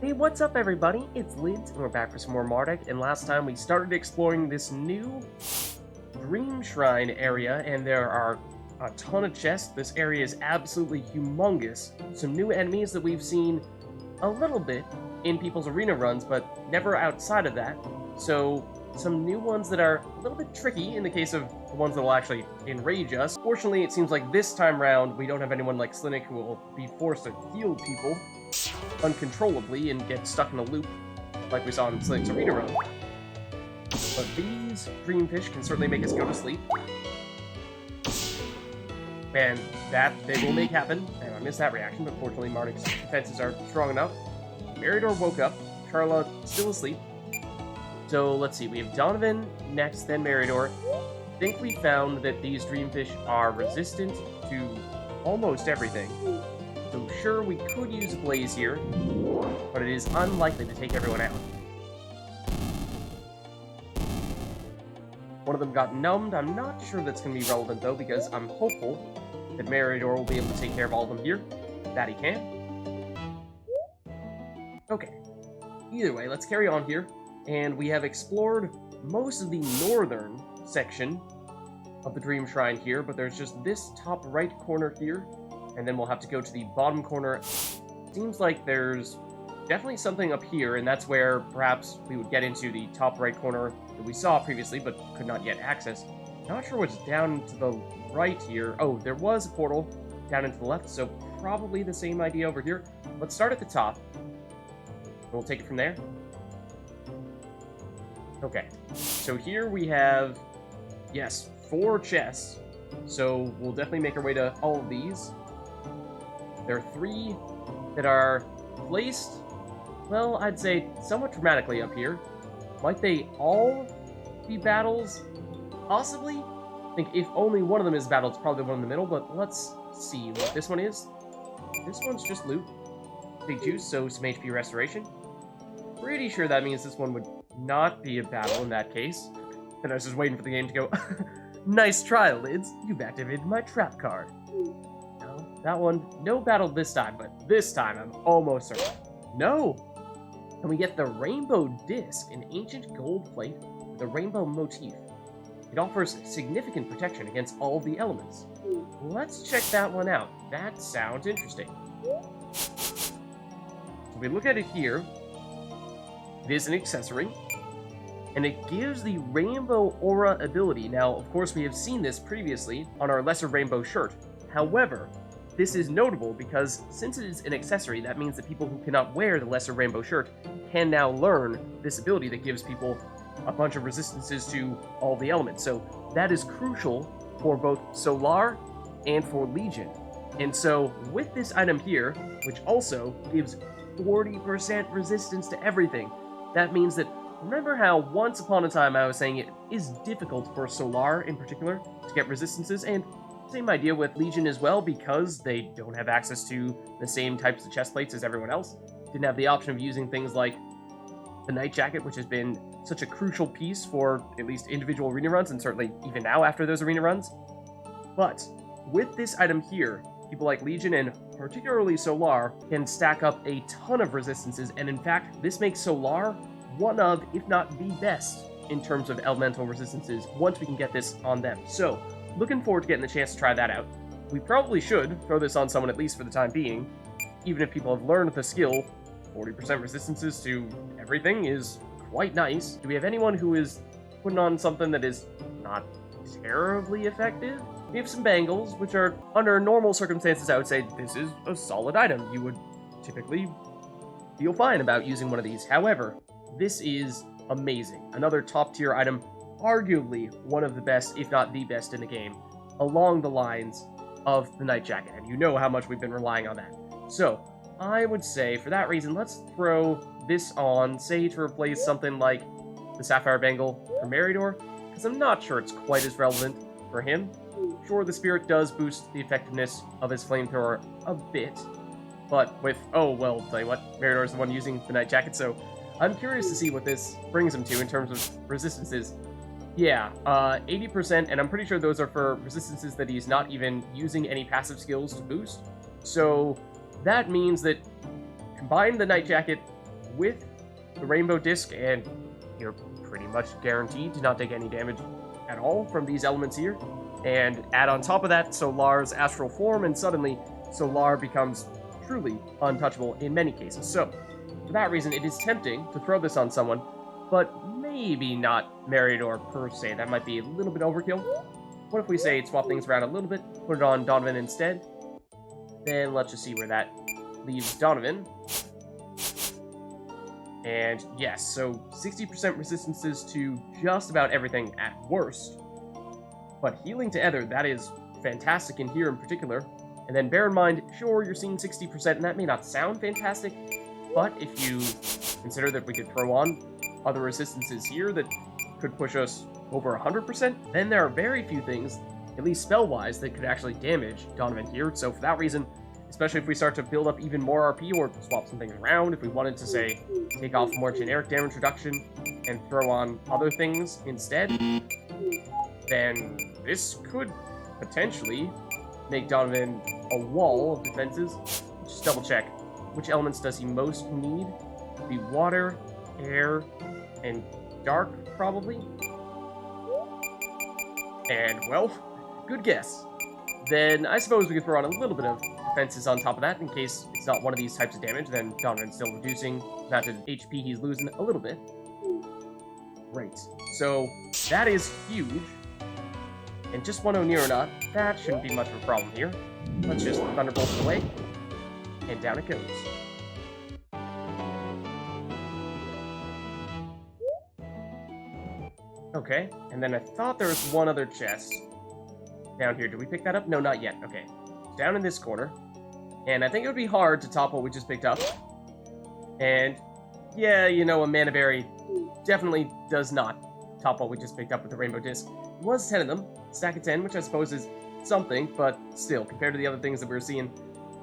Hey, what's up everybody? It's Lids, and we're back for some more Mardek, and last time we started exploring this new Dream Shrine area, and there are a ton of chests. This area is absolutely humongous. Some new enemies that we've seen a little bit in people's arena runs, but never outside of that. So, some new ones that are a little bit tricky in the case of the ones that will actually enrage us. Fortunately, it seems like this time round, we don't have anyone like Slinick who will be forced to heal people uncontrollably and get stuck in a loop like we saw in Slink's arena run. But these dreamfish can certainly make us go to sleep. And that they will make happen. And I missed that reaction, but fortunately Mardek's defenses are strong enough. Meridor woke up. Charla still asleep. So let's see, we have Donovan next, then Meridor. I think we found that these dreamfish are resistant to almost everything. So sure, we could use a blaze here, but it is unlikely to take everyone out. One of them got numbed. I'm not sure that's going to be relevant, though, because I'm hopeful that Meridor will be able to take care of all of them here. That he can. Okay. Either way, let's carry on here. And we have explored most of the northern section of the Dream Shrine here, but there's just this top right corner here. And then we'll have to go to the bottom corner. Seems like there's definitely something up here, and that's where perhaps we would get into the top right corner that we saw previously, but could not yet access. Not sure what's down to the right here. Oh, there was a portal down into the left, so probably the same idea over here. Let's start at the top. We'll take it from there. Okay, so here we have, yes, 4 chests. So we'll definitely make our way to all of these. There are 3 that are placed, well, I'd say somewhat dramatically up here. Might they all be battles? Possibly. I think if only one of them is battle, it's probably the one in the middle, but let's see what this one is. This one's just loot. Big juice, so some HP restoration. Pretty sure that means this one would not be a battle in that case. And I was just waiting for the game to go, nice try, Lids. You've activated my trap card. That one, no battle this time, but this time I'm almost certain. No! And we get the Rainbow Disc, an ancient gold plate with a rainbow motif. It offers significant protection against all the elements. Let's check that one out. That sounds interesting. So we look at it here. It is an accessory, and it gives the Rainbow Aura ability. Now, of course, we have seen this previously on our Lesser Rainbow shirt. However, this is notable because since it is an accessory, that means that people who cannot wear the Lesser Rainbow shirt can now learn this ability that gives people a bunch of resistances to all the elements. So that is crucial for both Solar and for Legion. And so with this item here, which also gives 40% resistance to everything, that means that, remember how once upon a time I was saying it is difficult for Solar in particular to get resistances, and same idea with Legion as well, because they don't have access to the same types of chest plates as everyone else. Didn't have the option of using things like the Night Jacket, which has been such a crucial piece for at least individual arena runs, and certainly even now after those arena runs. But with this item here, people like Legion and particularly Solar can stack up a ton of resistances, and in fact, this makes Solar one of, if not the best, in terms of elemental resistances once we can get this on them. So, looking forward to getting the chance to try that out. We probably should throw this on someone at least for the time being. Even if people have learned the skill, 40% resistances to everything is quite nice. Do we have anyone who is putting on something that is not terribly effective? We have some bangles, which are, under normal circumstances, I would say this is a solid item. You would typically feel fine about using one of these. However, this is amazing. Another top-tier item, arguably one of the best, if not the best in the game, along the lines of the Night Jacket, and you know how much we've been relying on that. So, I would say, for that reason, let's throw this on, say to replace something like the Sapphire Bangle for Meridor, because I'm not sure it's quite as relevant for him. Sure, the Spirit does boost the effectiveness of his Flamethrower a bit, but with, oh, well, tell you what, Meridor's the one using the Night Jacket, so I'm curious to see what this brings him to in terms of resistances. Yeah, 80%, and I'm pretty sure those are for resistances that he's not even using any passive skills to boost. So that means that combine the Night Jacket with the rainbow disc, and you're pretty much guaranteed to not take any damage at all from these elements here. And add on top of that Solar's astral form, and suddenly Solar becomes truly untouchable in many cases. So, for that reason, it is tempting to throw this on someone, but maybe not Meridor per se. That might be a little bit overkill. What if we say swap things around a little bit, put it on Donovan instead? Then let's just see where that leaves Donovan. And yes, so 60% resistances to just about everything at worst. But healing to Ether, that is fantastic in here in particular. And then bear in mind, sure, you're seeing 60%, and that may not sound fantastic, but if you consider that we could throw on other resistances here that could push us over 100%, then there are very few things, at least spell-wise, that could actually damage Donovan here. So for that reason, especially if we start to build up even more RP or swap some things around, if we wanted to, say, take off more generic damage reduction and throw on other things instead, then this could potentially make Donovan a wall of defenses. Just double check. Which elements does he most need? The water, air, and dark, probably? And, well, good guess. Then I suppose we could throw on a little bit of defenses on top of that in case it's not one of these types of damage. Then Donovan's still reducing the amount of HP he's losing a little bit. Great. So that is huge. And just 1-0 near or not, that shouldn't be much of a problem here. Let's just Thunderbolt it away. And down it goes. Okay, and then I thought there was one other chest down here. Did we pick that up? No, not yet. Okay. Down in this corner. And I think it would be hard to top what we just picked up. And, yeah, you know, a Mana Berry definitely does not top what we just picked up with the Rainbow Disc. It was 10 of them. Stack of 10, which I suppose is something, but still, compared to the other things that we were seeing,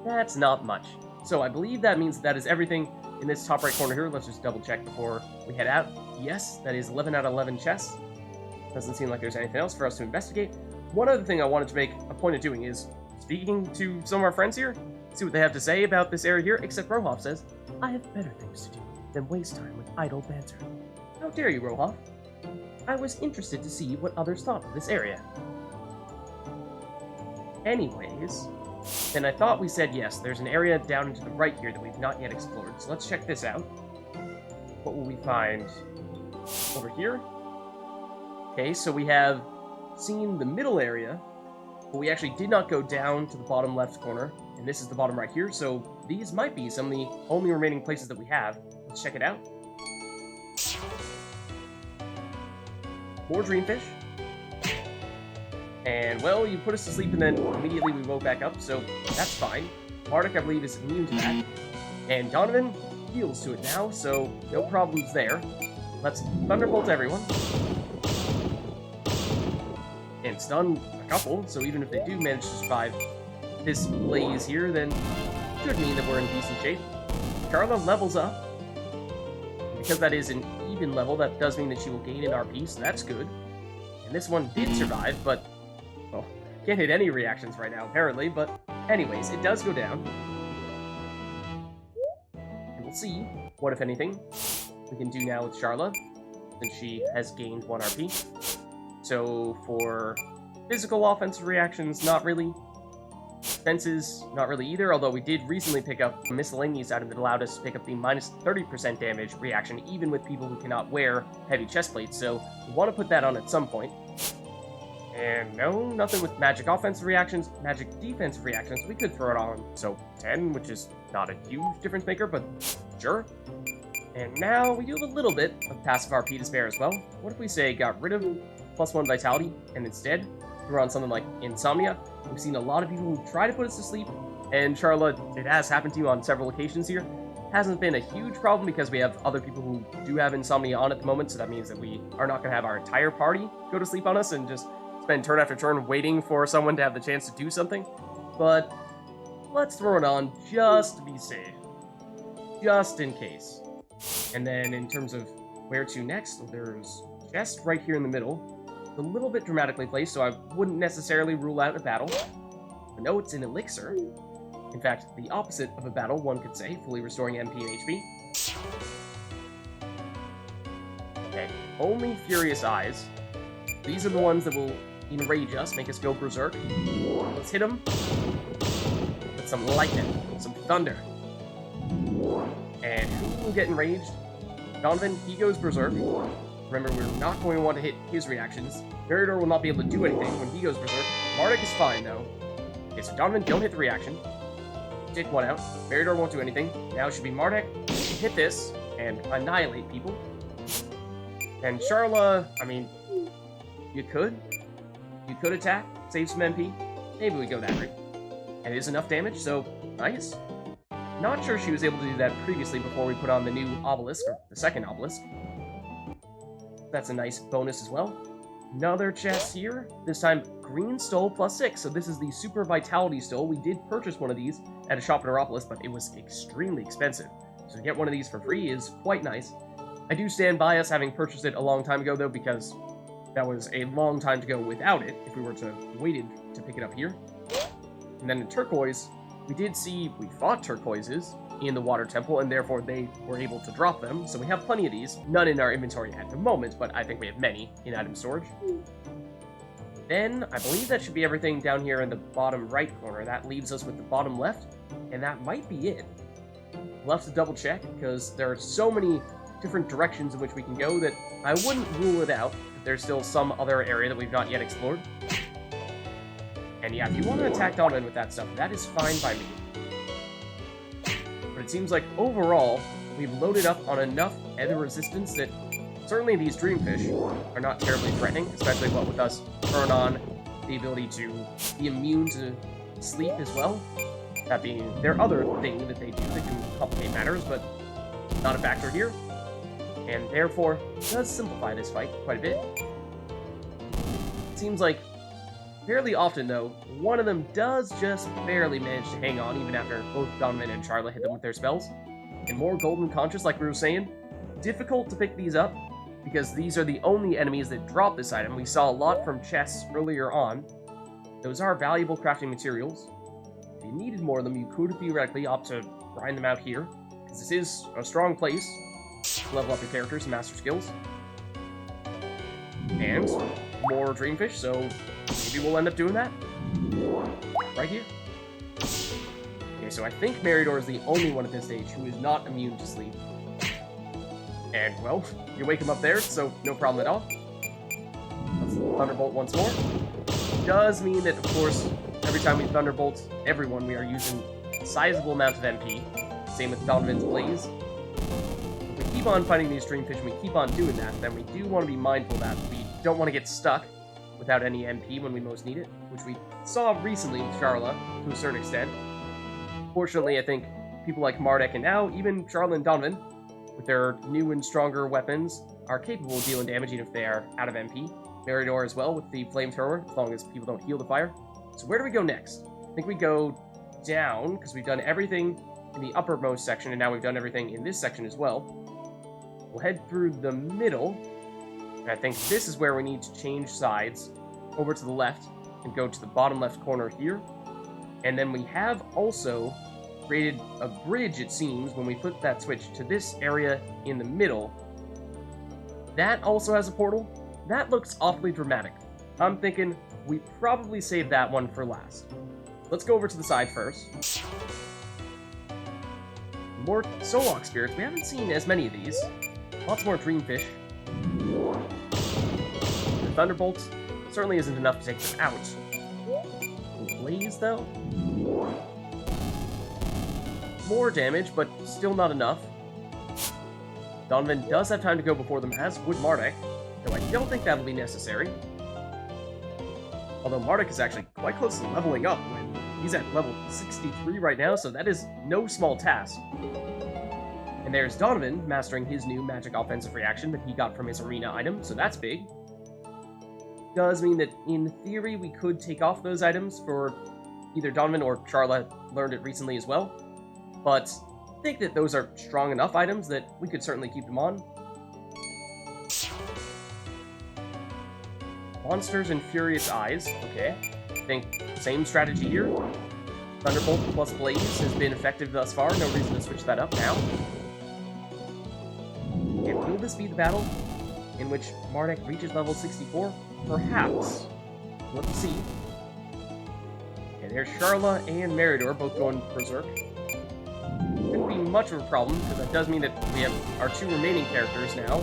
that's not much. So I believe that means that is everything in this top right corner here. Let's just double check before we head out. Yes, that is 11 out of 11 chests. Doesn't seem like there's anything else for us to investigate. One other thing I wanted to make a point of doing is speaking to some of our friends here, see what they have to say about this area here, except Rohoff says, I have better things to do than waste time with idle banter. How dare you, Rohoff? I was interested to see what others thought of this area. Anyways, then I thought we said yes, there's an area down to the right here that we've not yet explored, so let's check this out. What will we find over here? Okay, so we have seen the middle area, but we actually did not go down to the bottom left corner, and this is the bottom right here, so these might be some of the only remaining places that we have. Let's check it out. More dreamfish. And, well, you put us to sleep and then immediately we woke back up, so that's fine. Mardek, I believe, is immune to that. And Donovan heals to it now, so no problems there. Let's Thunderbolt everyone. And stun a couple, so even if they do manage to survive this blaze here, then it should mean that we're in decent shape. Carla levels up. Because that is an even level, that does mean that she will gain an RP, so that's good. And this one did survive, but, well, can't hit any reactions right now, apparently, but anyways, it does go down. And we'll see what, if anything, we can do now with Charla, since she has gained 1 RP. So, for physical offensive reactions, not really. Defenses, not really either, although we did recently pick up a miscellaneous item that allowed us to pick up the minus 30% damage reaction, even with people who cannot wear heavy chest plates, so we want to put that on at some point. And no, nothing with magic offensive reactions, magic defensive reactions, we could throw it on, so 10, which is not a huge difference maker, but sure. And now we do have a little bit of passive RP to spare as well. What if we say got rid of +1 vitality, and instead throw on something like Insomnia? We've seen a lot of people who try to put us to sleep, and Charlotte, it has happened to you on several occasions here. Hasn't been a huge problem because we have other people who do have Insomnia on at the moment, so that means that we are not going to have our entire party go to sleep on us and just spend turn after turn waiting for someone to have the chance to do something. But let's throw it on just to be safe. Just in case. And then in terms of where to next, there's a chest right here in the middle. A little bit dramatically placed, so I wouldn't necessarily rule out a battle. But no, it's an elixir. In fact, the opposite of a battle, one could say, fully restoring MP and HP. only Furious Eyes. These are the ones that will enrage us, make us go berserk. Let's hit them with some lightning, some thunder. And who will get enraged? Donovan, he goes berserk. Remember, we're not going to want to hit his reactions. Veridor will not be able to do anything when he goes berserk. Mardek is fine, though. Okay, so Donovan, don't hit the reaction. Take one out. Veridor won't do anything. Now it should be Mardek. Hit this and annihilate people. And Charla, I mean, you could attack, save some MP. Maybe we go that route. And it is enough damage, so nice. Not sure she was able to do that previously before we put on the new obelisk, or the second obelisk. That's a nice bonus as well. Another chest here. This time, green stole +6. So this is the Super Vitality stole. We did purchase one of these at a shop in Aeropolis, but it was extremely expensive. So to get one of these for free is quite nice. I do stand by us having purchased it a long time ago, though, because that was a long time to go without it if we were to waited to pick it up here. And then in turquoise, we fought turquoises in the water temple, and therefore they were able to drop them. So we have plenty of these. None in our inventory at the moment, but I think we have many in item storage. Then, I believe that should be everything down here in the bottom right corner. That leaves us with the bottom left, and that might be it. We'll have to double check, because there are so many different directions in which we can go that I wouldn't rule it out if there's still some other area that we've not yet explored. And yeah, if you want to attack Donovan with that stuff, that is fine by me. But it seems like overall, we've loaded up on enough ether resistance that certainly these dreamfish are not terribly threatening, especially what with us turn on the ability to be immune to sleep as well. That being their other thing that they do that can complicate matters, but not a factor here. And therefore, does simplify this fight quite a bit. It seems like fairly often, though, one of them does just barely manage to hang on, even after both Donovan and Charla hit them with their spells. And more Golden Conscious, like we were saying, difficult to pick these up, because these are the only enemies that drop this item. We saw a lot from chests earlier on. Those are valuable crafting materials. If you needed more of them, you could theoretically opt to grind them out here, because this is a strong place to level up your characters and master skills. And more dreamfish, so maybe we'll end up doing that. Right here. Okay, so I think Meridor is the only one at this stage who is not immune to sleep. And, well, you wake him up there, so no problem at all. Let's Thunderbolt once more. Does mean that, of course, every time we Thunderbolt everyone, we are using a sizable amount of MP. Same with Donovan's Blaze. If we keep on fighting these dreamfish and we keep on doing that, then we do want to be mindful that we don't want to get stuck without any MP when we most need it, which we saw recently with Charla, to a certain extent. Fortunately, I think people like Mardek and now even Charla and Donovan, with their new and stronger weapons, are capable of dealing damage even if they are out of MP. Meridor as well with the flamethrower, as long as people don't heal the fire. So where do we go next? I think we go down, because we've done everything in the uppermost section, and now we've done everything in this section as well. We'll head through the middle, and I think this is where we need to change sides over to the left and go to the bottom left corner here. And then we have also created a bridge, it seems, when we flip that switch to this area in the middle. That also has a portal. That looks awfully dramatic. I'm thinking we probably save that one for last. Let's go over to the side first. More Solok spirits. We haven't seen as many of these. Lots more dreamfish. The Thunderbolt certainly isn't enough to take them out. Blaze, though? More damage, but still not enough. Donovan does have time to go before them, as would Mardek, though I don't think that'll be necessary. Although Mardek is actually quite close to leveling up when he's at level 63 right now, so that is no small task. And there's Donovan mastering his new magic offensive reaction that he got from his arena item, so that's big. Does mean that, in theory, we could take off those items for either Donovan or Charla learned it recently as well. But I think that those are strong enough items that we could certainly keep them on. Monsters and Furious Eyes. Okay. I think same strategy here. Thunderbolt plus Blaze has been effective thus far. No reason to switch that up now. And will this be the battle? in which Mardek reaches level 64? Perhaps. Let's see. Okay, there's Charla and Meridor both going berserk. Shouldn't be much of a problem, because that does mean that we have our 2 remaining characters now.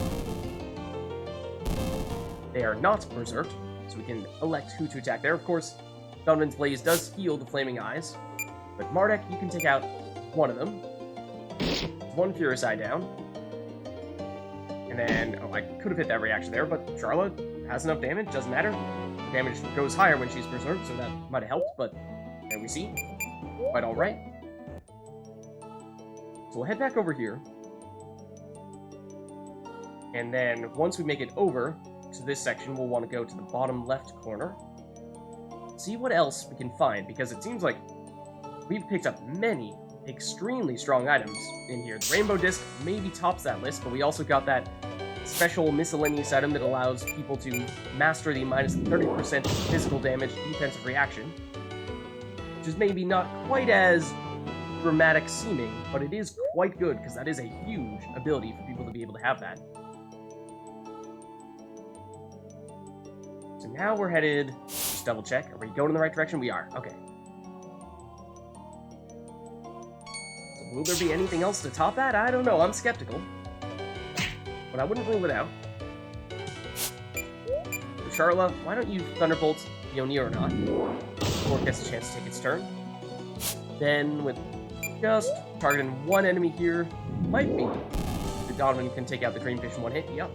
They are not berserked, so we can elect who to attack there. Of course, Donovan's Blaze does heal the Flaming Eyes, but Mardek, you can take out one of them. 1 Furious Eye down. And then, oh, I could have hit that reaction there, but Charla has enough damage, doesn't matter. The damage goes higher when she's berserked, so that might have helped, but there we see. Quite alright. So we'll head back over here. And then, once we make it over to this section, we'll want to go to the bottom left corner. See what else we can find, because it seems like we've picked up many extremely strong items in here. The Rainbow Disc maybe tops that list, but we also got that special miscellaneous item that allows people to master the minus 30% physical damage defensive reaction, which is maybe not quite as dramatic seeming, but it is quite good, because that is a huge ability for people to be able to have that. So now we're headed, just double check, are we going in the right direction? We are, okay. Will there be anything else to top that? I don't know, I'm skeptical. But I wouldn't rule it out. So Charla, why don't you Thunderbolt Yoni or not? Before it gets a chance to take its turn. Then, with just targeting 1 enemy here, might be that Donovan can take out the Dreamfish in 1 hit. Yep.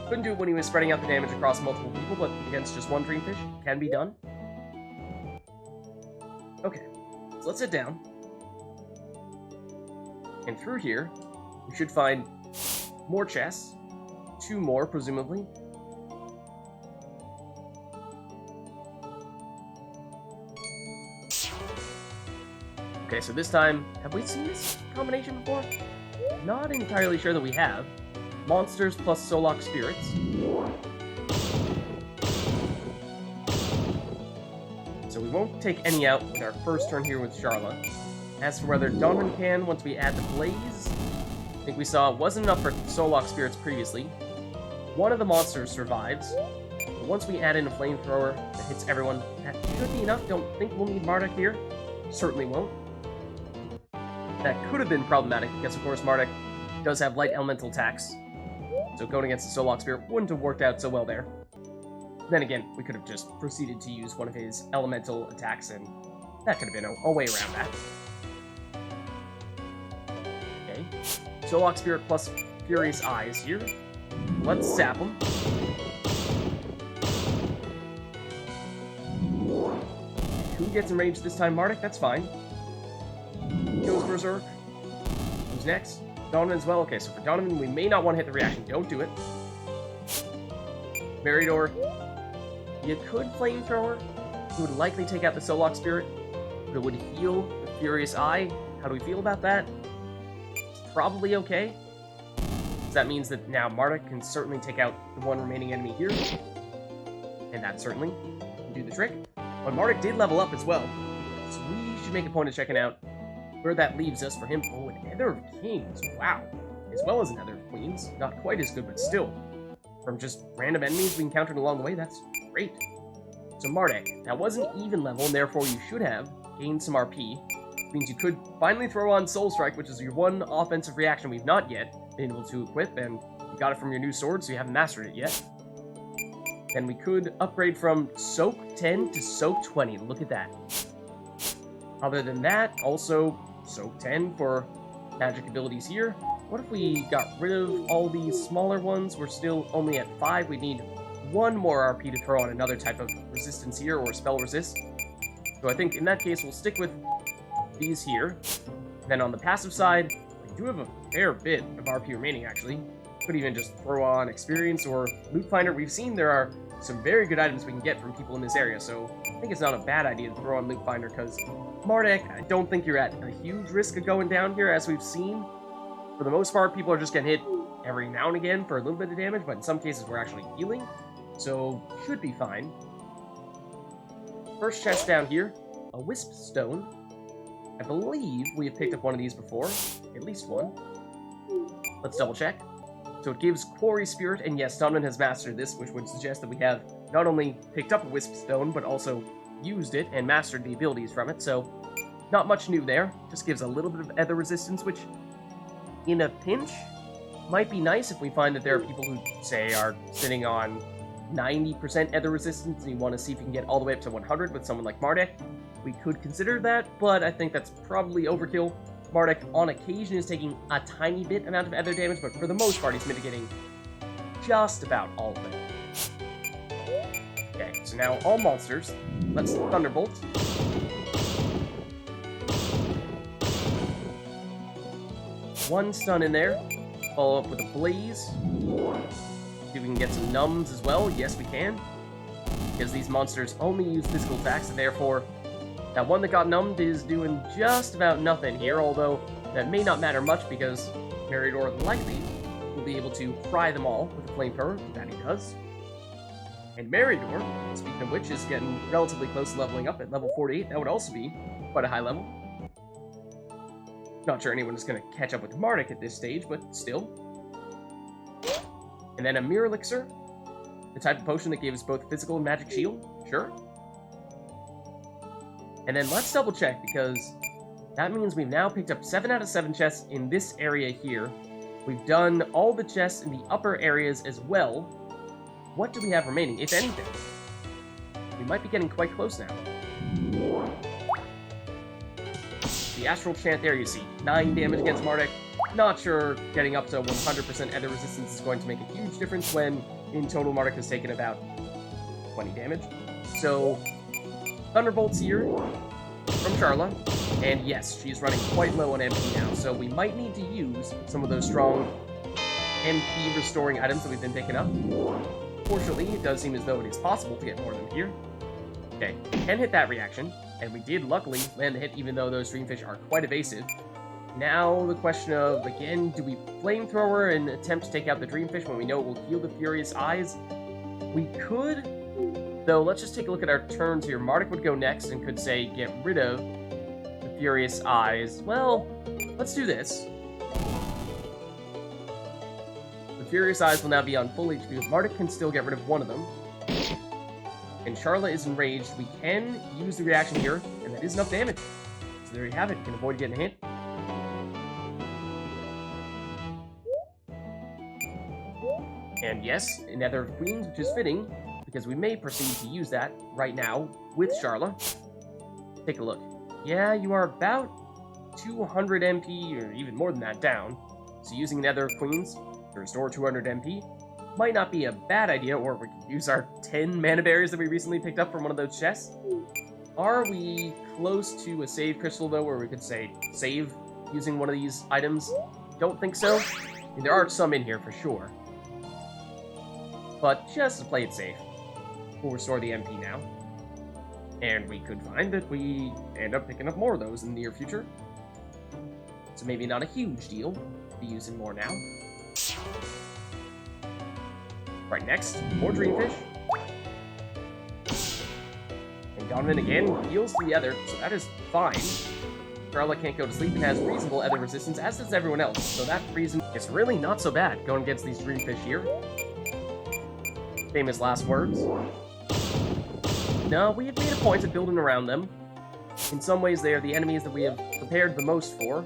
Couldn't do it when he was spreading out the damage across multiple people, but against just 1 Dreamfish, can be done. Okay, so let's sit down. And through here, we should find more chests. 2 more, presumably. Okay, so this time, have we seen this combination before? Not entirely sure that we have. Monsters plus Solok Spirits. So we won't take any out with our first turn here with Charla. As for whether Donovan can, once we add the Blaze, I think we saw it wasn't enough for Solok Spirits previously. 1 of the monsters survives, but once we add in a Flamethrower that hits everyone, that should be enough. Don't think we'll need Mardek here. Certainly won't. That could have been problematic, because of course Mardek does have light elemental attacks, so going against the Solok Spirit wouldn't have worked out so well there. Then again, we could have just proceeded to use one of his elemental attacks, and that could have been a way around that. Okay, Solok Spirit plus Furious Eyes here. Let's zap him. Who gets enraged this time? Mardek? That's fine. Goes Berserk. Who's next? Donovan as well. Okay, so for Donovan, we may not want to hit the reaction. Don't do it. Meridor. You could Flamethrower. It would likely take out the Solok Spirit, but it would heal the Furious Eye. How do we feel about that? Probably okay. So that means that now Mardek can certainly take out the 1 remaining enemy here. And that certainly can do the trick. But Mardek did level up as well. So we should make a point of checking out where that leaves us for him. Oh, an Nether of Kings. Wow. As well as a Nether of Queens. Not quite as good, but still. From just random enemies we encountered along the way, that's great. So Mardek, that wasn't even level, and therefore you should have gained some RP. Which means you could finally throw on Soul Strike, which is your 1 offensive reaction we've not yet been able to equip, and you got it from your new sword, so you haven't mastered it yet. Then we could upgrade from Soak 10 to Soak 20. Look at that. Other than that, also Soak 10 for magic abilities here. What if we got rid of all these smaller ones? We're still only at 5. We need 1 more RP to throw on another type of resistance here, or spell resist. So I think in that case, we'll stick with these here. Then on the passive side, we do have a fair bit of RP remaining, actually. Could even just throw on Experience or Loot Finder. We've seen there are some very good items we can get from people in this area, so I think it's not a bad idea to throw on Loot Finder, because Mardek, I don't think you're at a huge risk of going down here, as we've seen. For the most part, people are just getting hit every now and again for a little bit of damage, but in some cases we're actually healing, so should be fine. First chest down here, a Wisp Stone. I believe we have picked up one of these before, at least 1. Let's double check. So it gives Quarry Spirit, and yes, Donovan has mastered this, which would suggest that we have not only picked up a Wisp Stone, but also used it and mastered the abilities from it, so not much new there. Just gives a little bit of Ether Resistance, which, in a pinch, might be nice if we find that there are people who, say, are sitting on 90% Ether Resistance, and you want to see if you can get all the way up to 100 with someone like Mardek. We could consider that, but I think that's probably overkill. Mardek, on occasion, is taking a tiny bit amount of Ether damage, but for the most part, he's mitigating just about all of it. Okay, so now all monsters. Let's Thunderbolt. One stun in there. Follow up with a Blaze. See if we can get some numbs as well. Yes, we can. Because these monsters only use physical attacks, and therefore, that one that got numbed is doing just about nothing here, although that may not matter much because Meridor likely will be able to fry them all with a flamethrower. That he does. And Meridor, speaking of which, is getting relatively close to leveling up at level 48. That would also be quite a high level. Not sure anyone is going to catch up with Mardek at this stage, but still. And then a Mirror Elixir, the type of potion that gives both physical and magic shield. Sure. And then let's double check, because that means we've now picked up 7 out of 7 chests in this area here. We've done all the chests in the upper areas as well. What do we have remaining, if anything? We might be getting quite close now. The Astral Chant there, you see. 9 damage against Mardek. Not sure getting up to 100% Ether Resistance is going to make a huge difference when, in total, Mardek has taken about 20 damage. So, Thunderbolts here from Charla. And yes, she's running quite low on MP now, so we might need to use some of those strong MP restoring items that we've been picking up. Fortunately, it does seem as though it is possible to get more of them here. Okay, can hit that reaction, and we did luckily land the hit even though those Dreamfish are quite evasive. Now the question of, again, do we Flamethrower and attempt to take out the Dreamfish when we know it will heal the Furious Eyes? We could, though let's just take a look at our turns here. Mardek would go next and could say get rid of the Furious Eyes. Well, let's do this. The Furious Eyes will now be on full HP. Mardek can still get rid of one of them. And Charla is enraged. We can use the reaction here, and that is enough damage. So there you have it. You can avoid getting a hit. And yes, Nether of Queens, which is fitting, because we may proceed to use that right now with Charla. Take a look. Yeah, you are about 200 MP, or even more than that, down. So using Nether of Queens to restore 200 MP might not be a bad idea, or we could use our 10 mana berries that we recently picked up from one of those chests. Are we close to a save crystal, though, where we could say save using one of these items? Don't think so. I mean, there are some in here for sure. But just to play it safe, we'll restore the MP now. And we could find that we end up picking up more of those in the near future. So maybe not a huge deal to be using more now. Right, next, more Dreamfish. And Donovan again heals the Ether, so that is fine. Charla can't go to sleep and has reasonable Ether resistance, as does everyone else, so that reason is really not so bad going against these Dreamfish here. Famous last words. No, we have made a point of building around them. In some ways, they are the enemies that we have prepared the most for.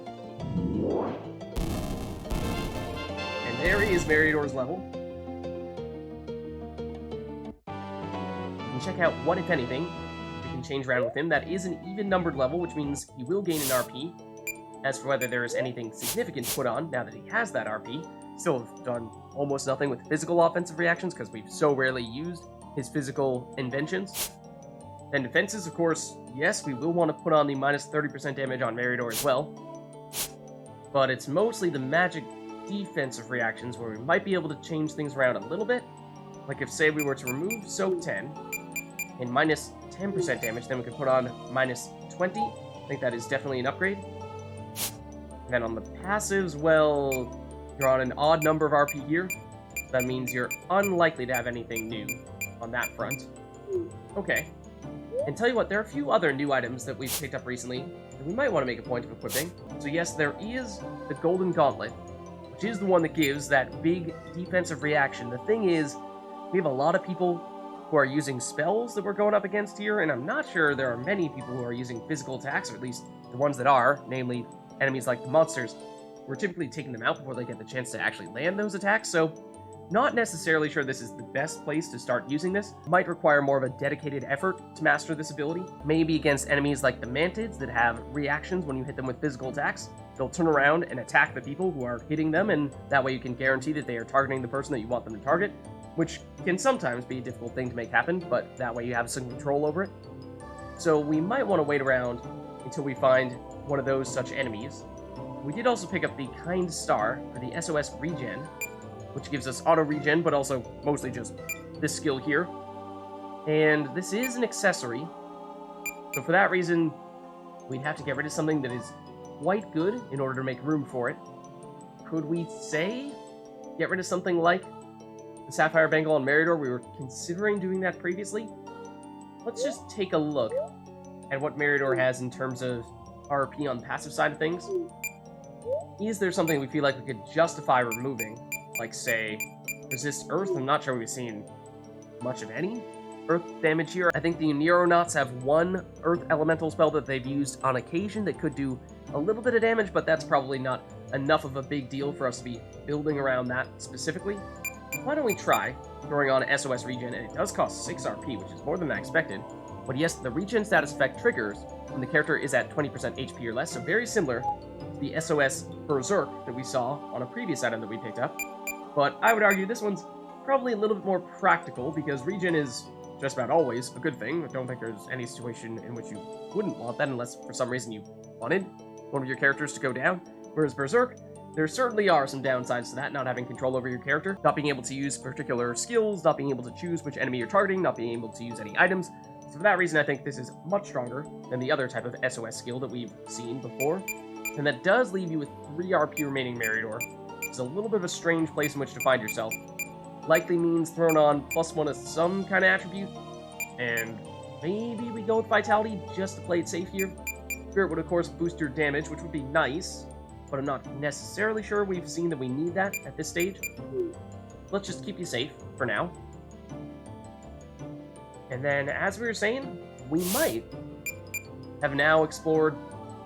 And there is Meridor's level. Check out what, if anything, we can change around with him. That is an even-numbered level, which means he will gain an RP. As for whether there is anything significant to put on, now that he has that RP, still have done almost nothing with physical offensive reactions, because we've so rarely used his physical inventions. And defenses, of course, yes, we will want to put on the minus 30% damage on Meridor as well. But it's mostly the magic defensive reactions where we might be able to change things around a little bit. Like if, say, we were to remove Soak 10, and minus 10% damage, then we could put on minus 20. I think that is definitely an upgrade. And then on the passives, well, you're on an odd number of RP here. That means you're unlikely to have anything new on that front. Okay. And tell you what, there are a few other new items that we've picked up recently that we might want to make a point of equipping. So yes, there is the Golden Gauntlet, which is the one that gives that big defensive reaction. The thing is, we have a lot of people who are using spells that we're going up against here, and I'm not sure there are many people who are using physical attacks, or at least the ones that are, namely enemies like the monsters. We're typically taking them out before they get the chance to actually land those attacks, so not necessarily sure this is the best place to start using this. Might require more of a dedicated effort to master this ability. Maybe against enemies like the mantids that have reactions when you hit them with physical attacks. They'll turn around and attack the people who are hitting them, and that way you can guarantee that they are targeting the person that you want them to target, which can sometimes be a difficult thing to make happen, but that way you have some control over it. So we might want to wait around until we find one of those such enemies. We did also pick up the Kind Star for the SOS regen, which gives us auto regen, but also mostly just this skill here. And this is an accessory, so for that reason, we'd have to get rid of something that is quite good in order to make room for it. Could we say get rid of something like the Sapphire Bangle on Meridor? We were considering doing that previously. Let's just take a look at what Meridor has in terms of RP on the passive side of things. Is there something we feel like we could justify removing? Like, say, resist Earth? I'm not sure we've seen much of any Earth damage here. I think the Neuronauts have one Earth Elemental spell that they've used on occasion that could do a little bit of damage, but that's probably not enough of a big deal for us to be building around that specifically. Why don't we try throwing on SOS regen, and it does cost 6 RP, which is more than I expected. But yes, the regen status effect triggers when the character is at 20% HP or less, so very similar to the SOS Berserk that we saw on a previous item that we picked up. But I would argue this one's probably a little bit more practical, because regen is just about always a good thing. I don't think there's any situation in which you wouldn't want that, unless for some reason you wanted one of your characters to go down. Whereas Berserk, there certainly are some downsides to that, not having control over your character, not being able to use particular skills, not being able to choose which enemy you're targeting, not being able to use any items. So for that reason, I think this is much stronger than the other type of SOS skill that we've seen before. And that does leave you with 3 RP remaining Meridor. It's a little bit of a strange place in which to find yourself. Likely means throwing on +1 of some kind of attribute, and maybe we go with Vitality just to play it safe here. Spirit would of course boost your damage, which would be nice, but I'm not necessarily sure we've seen that we need that at this stage. Let's just keep you safe for now. And then, as we were saying, we might have now explored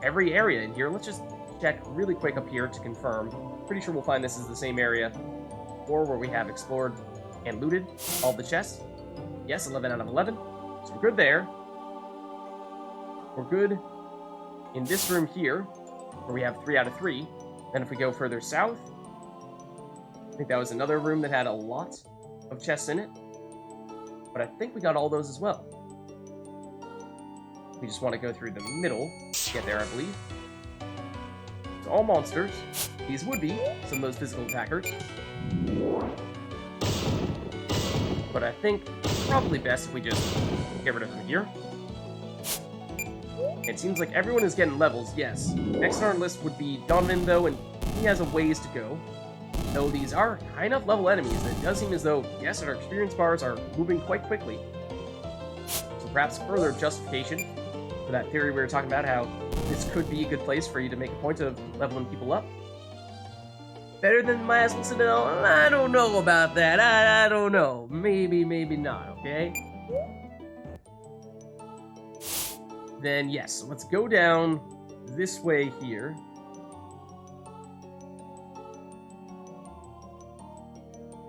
every area in here. Let's just check really quick up here to confirm. Pretty sure we'll find this is the same area or where we have explored and looted all the chests. Yes, 11 out of 11. So we're good there. We're good in this room here, where we have 3 out of 3. Then if we go further south, I think that was another room that had a lot of chests in it. But I think we got all those as well. We just want to go through the middle to get there, I believe. So all monsters. These would be some of those physical attackers. But I think probably best if we just get rid of them here. It seems like everyone is getting levels, yes. Next on our list would be Donovan, though, and he has a ways to go. Though these are high enough level enemies, and it does seem as though, yes, our experience bars are moving quite quickly. So perhaps further justification for that theory we were talking about, how this could be a good place for you to make a point of leveling people up. Better than Miasma Citadel? I don't know about that. I don't know. Maybe, maybe not, okay? Then, yes, let's go down this way here.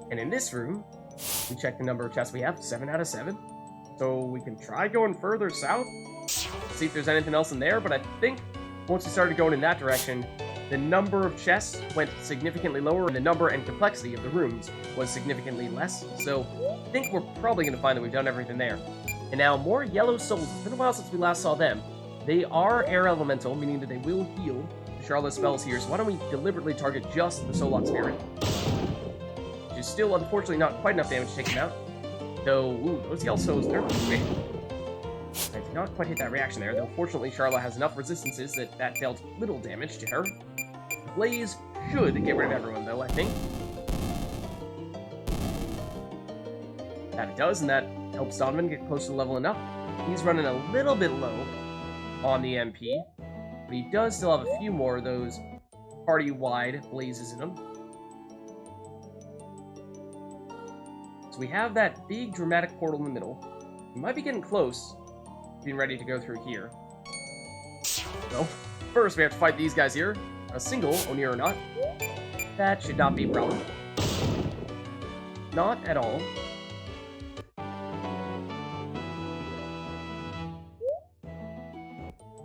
And in this room, we check the number of chests we have, 7 out of 7. So we can try going further south, see if there's anything else in there, but I think once we started going in that direction, the number of chests went significantly lower, and the number and complexity of the rooms was significantly less. So I think we're probably going to find that we've done everything there. And now, more Yellow Souls. It's been a while since we last saw them. They are Air Elemental, meaning that they will heal the Charlotte spells here, so why don't we deliberately target just the Solok Spirit? Which is still, unfortunately, not quite enough damage to take them out. Though, ooh, those Yellow Souls, they're quick. I did not quite hit that reaction there, though fortunately Charlotte has enough resistances that dealt little damage to her. Blaze should get rid of everyone, though, I think. That it does, and that helps Donovan get close to leveling up. He's running a little bit low on the MP, but he does still have a few more of those party-wide blazes in him. So we have that big dramatic portal in the middle. We might be getting close, being ready to go through here. So, first we have to fight these guys here. A single, Oni or not. That should not be a problem. Not at all.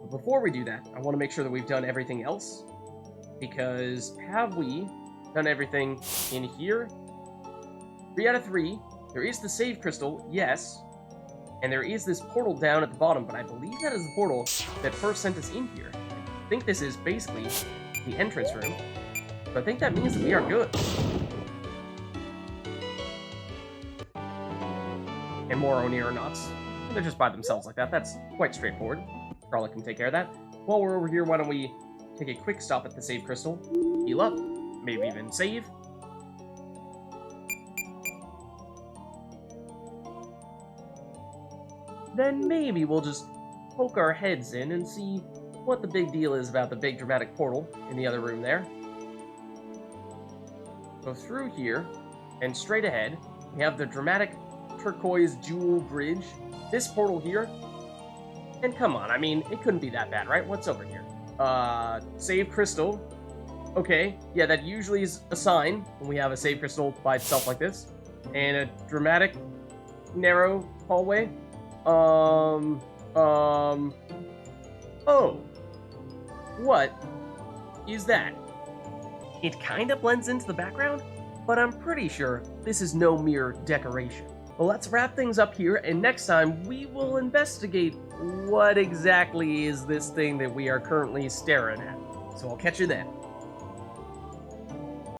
But before we do that, I want to make sure that we've done everything else. Because have we done everything in here? 3 out of 3. There is the save crystal, yes. And there is this portal down at the bottom, but I believe that is the portal that first sent us in here. I think this is basically the entrance room. So I think that means that we are good. And more Oni or nots. They're just by themselves like that. That's quite straightforward. Carla can take care of that. While we're over here, why don't we take a quick stop at the save crystal, heal up, maybe even save. Then maybe we'll just poke our heads in and see what the big deal is about the big dramatic portal in the other room there. Go through here, and straight ahead, we have the dramatic turquoise jewel bridge, this portal here, and come on, I mean, it couldn't be that bad, right? What's over here? Save crystal. Okay, yeah, that usually is a sign when we have a save crystal by itself like this. And a dramatic, narrow hallway. Oh. What is that? It kind of blends into the background, but I'm pretty sure this is no mere decoration. Well, let's wrap things up here, and next time we will investigate what exactly is this thing that we are currently staring at. So I'll catch you then.